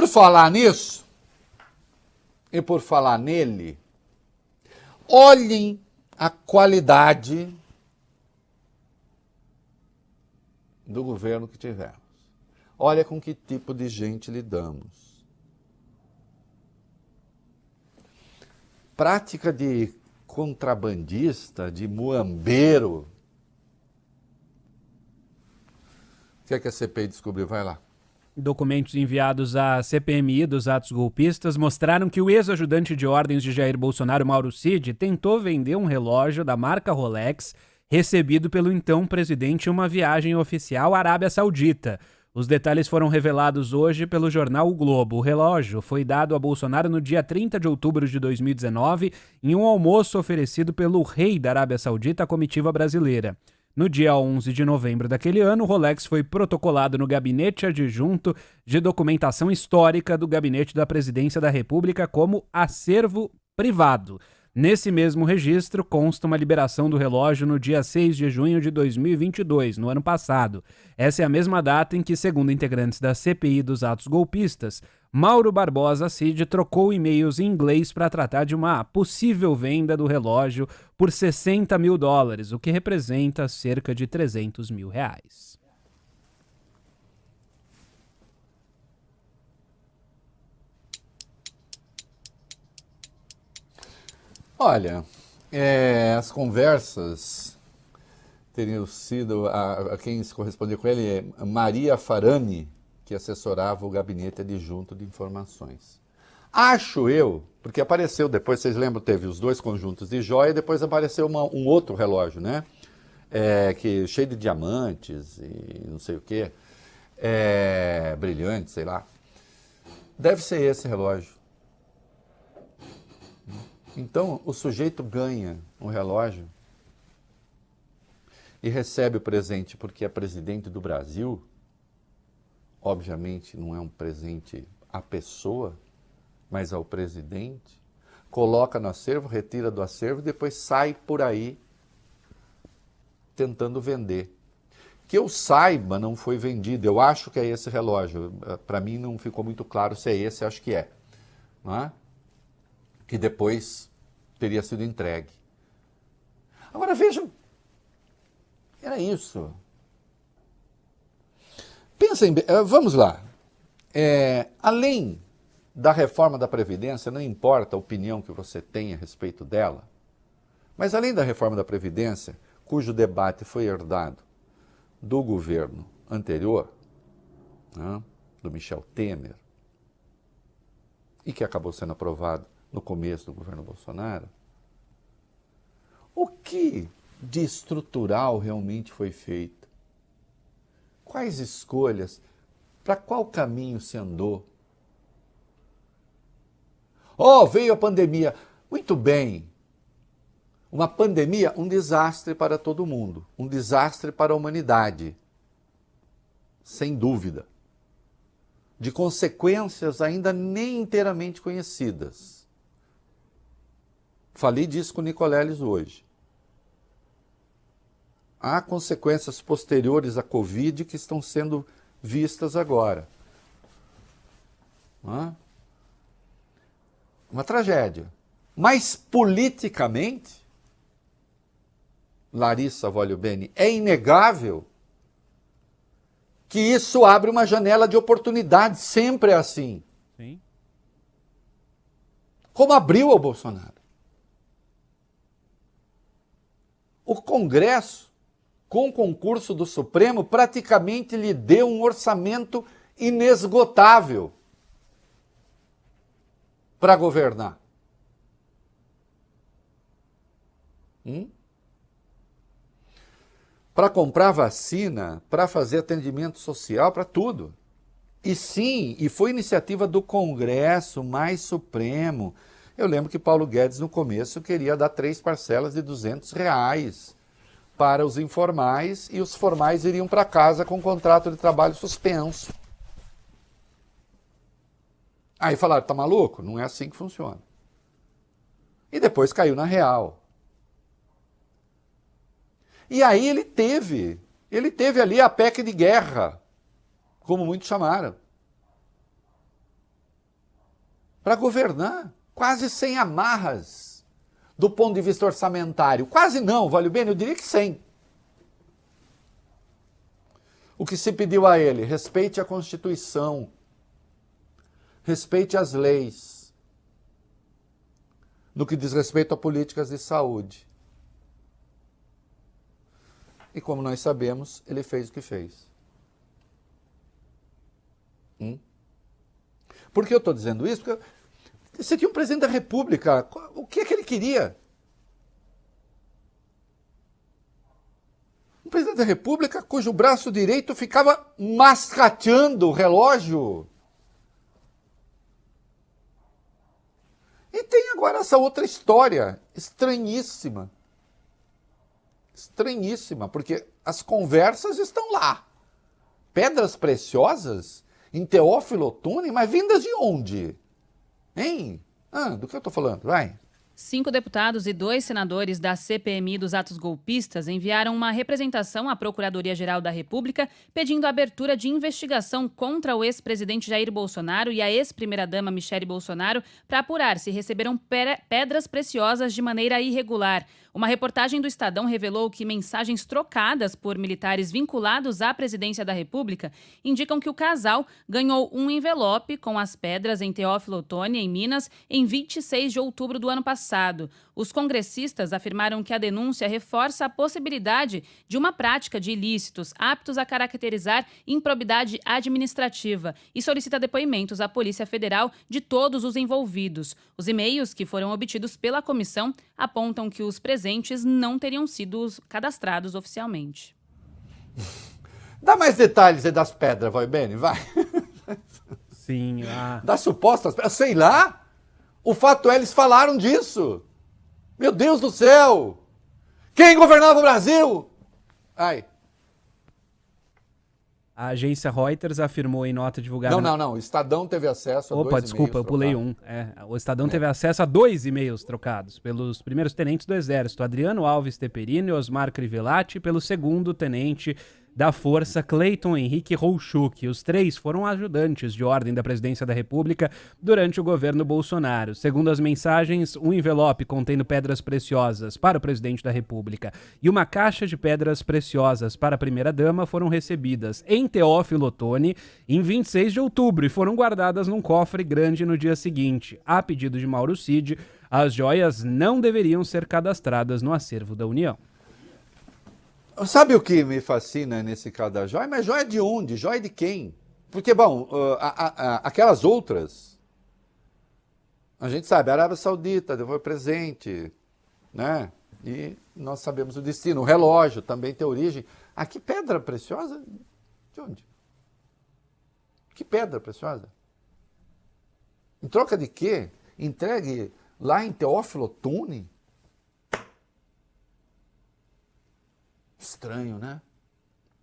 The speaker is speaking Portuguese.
por falar nisso, e por falar nele, olhem a qualidade do governo que tivemos. Olha com que tipo de gente lidamos. Prática de contrabandista, de muambeiro. O que é que a CPI descobriu? Vai lá. Documentos enviados à CPMI dos atos golpistas mostraram que o ex-ajudante de ordens de Jair Bolsonaro, Mauro Cid, tentou vender um relógio da marca Rolex recebido pelo então presidente em uma viagem oficial à Arábia Saudita. Os detalhes foram revelados hoje pelo jornal O Globo. O relógio foi dado a Bolsonaro no dia 30 de outubro de 2019 em um almoço oferecido pelo rei da Arábia Saudita à comitiva brasileira. No dia 11 de novembro daquele ano, o Rolex foi protocolado no Gabinete Adjunto de Documentação Histórica do Gabinete da Presidência da República como acervo privado. Nesse mesmo registro, consta uma liberação do relógio no dia 6 de junho de 2022, no ano passado. Essa é a mesma data em que, segundo integrantes da CPI dos atos golpistas, Mauro Barbosa Cid trocou e-mails em inglês para tratar de uma possível venda do relógio por $60 mil, o que representa cerca de R$300 mil. Olha, as conversas teriam sido, a quem se correspondia com ele é Maria Farani, que assessorava o Gabinete Adjunto de Informações. Acho eu, porque apareceu depois, vocês lembram, teve os dois conjuntos de joia e depois apareceu um outro relógio, né? Cheio de diamantes e não sei o quê, brilhante, sei lá. Deve ser esse relógio. Então, o sujeito ganha um relógio e recebe o presente porque é presidente do Brasil. Obviamente, não é um presente à pessoa, mas ao presidente. Coloca no acervo, retira do acervo e depois sai por aí tentando vender. Que eu saiba, não foi vendido. Eu acho que é esse relógio. Para mim, não ficou muito claro se é esse, acho que é. Não é? Que depois teria sido entregue. Agora vejam, era isso. Pensem, vamos lá. Além da reforma da Previdência, não importa a opinião que você tenha a respeito dela, mas além da reforma da Previdência, cujo debate foi herdado do governo anterior, né, do Michel Temer, e que acabou sendo aprovado no começo do governo Bolsonaro, o que de estrutural realmente foi feito? Quais escolhas? Para qual caminho se andou? Veio a pandemia. Muito bem. Uma pandemia, um desastre para todo mundo. Um desastre para a humanidade. Sem dúvida. De consequências ainda nem inteiramente conhecidas. Falei disso com o Nicoleles hoje. Há consequências posteriores à Covid que estão sendo vistas agora. Uma tragédia. Mas politicamente, Larissa Voglio Bene, é inegável que isso abre uma janela de oportunidade. Sempre é assim. Sim. Como abriu ao Bolsonaro. O Congresso, com o concurso do Supremo, praticamente lhe deu um orçamento inesgotável para governar. Para comprar vacina, para fazer atendimento social, para tudo. E sim, e foi iniciativa do Congresso mais Supremo. Eu lembro que Paulo Guedes, no começo, queria dar 3 parcelas de R$200 para os informais, e os formais iriam para casa com contrato de trabalho suspenso. Aí falaram, tá maluco? Não é assim que funciona. E depois caiu na real. E aí ele teve ali a PEC de guerra, como muitos chamaram. para governar, quase sem amarras do ponto de vista orçamentário. Quase não, vale bem, eu diria que sem. O que se pediu a ele? Respeite a Constituição, respeite as leis, no que diz respeito a políticas de saúde. E como nós sabemos, ele fez o que fez. Por que eu estou dizendo isso? Porque você tinha um presidente da República, o que é que ele queria? Um presidente da República cujo braço direito ficava mascateando o relógio. E tem agora essa outra história, estranhíssima. Estranhíssima, porque as conversas estão lá. Pedras preciosas em Teófilo Otoni, mas vindas de onde? Hein? Do que eu estou falando? Vai. 5 deputados e 2 senadores da CPMI dos atos golpistas enviaram uma representação à Procuradoria-Geral da República pedindo a abertura de investigação contra o ex-presidente Jair Bolsonaro e a ex-primeira-dama Michele Bolsonaro para apurar se receberam pedras preciosas de maneira irregular. Uma reportagem do Estadão revelou que mensagens trocadas por militares vinculados à presidência da República indicam que o casal ganhou um envelope com as pedras em Teófilo Otoni, em Minas, em 26 de outubro do ano passado. Os congressistas afirmaram que a denúncia reforça a possibilidade de uma prática de ilícitos aptos a caracterizar improbidade administrativa e solicita depoimentos à Polícia Federal de todos os envolvidos. Os e-mails que foram obtidos pela comissão apontam que os presentes não teriam sido cadastrados oficialmente. Dá mais detalhes aí das pedras, vai, Beni, vai. Sim. Das supostas pedras, sei lá. O fato é, eles falaram disso. Meu Deus do céu! Quem governava o Brasil? Ai. A agência Reuters afirmou em nota divulgada... Não. O Estadão teve acesso a 2 e-mails. Desculpa, eu pulei um. O Estadão teve acesso a 2 e-mails trocados pelos primeiros tenentes do Exército, Adriano Alves Teperini e Osmar Crivellati, pelo segundo tenente da Força, Cleiton Henrique Rouchuk. Os 3 foram ajudantes de ordem da Presidência da República durante o governo Bolsonaro. Segundo as mensagens, um envelope contendo pedras preciosas para o presidente da República e uma caixa de pedras preciosas para a primeira-dama foram recebidas em Teófilo Otoni em 26 de outubro e foram guardadas num cofre grande no dia seguinte. A pedido de Mauro Cid, as joias não deveriam ser cadastradas no acervo da União. Sabe o que me fascina nesse caso da joia? Mas joia de onde? Joia de quem? Porque, bom, aquelas outras, a gente sabe, a Arábia Saudita foi presente, né? E nós sabemos o destino. O relógio também tem origem. Aqui, pedra preciosa? De onde? Que pedra preciosa? Em troca de quê? Entregue lá em Teófilo Otoni? Estranho, né?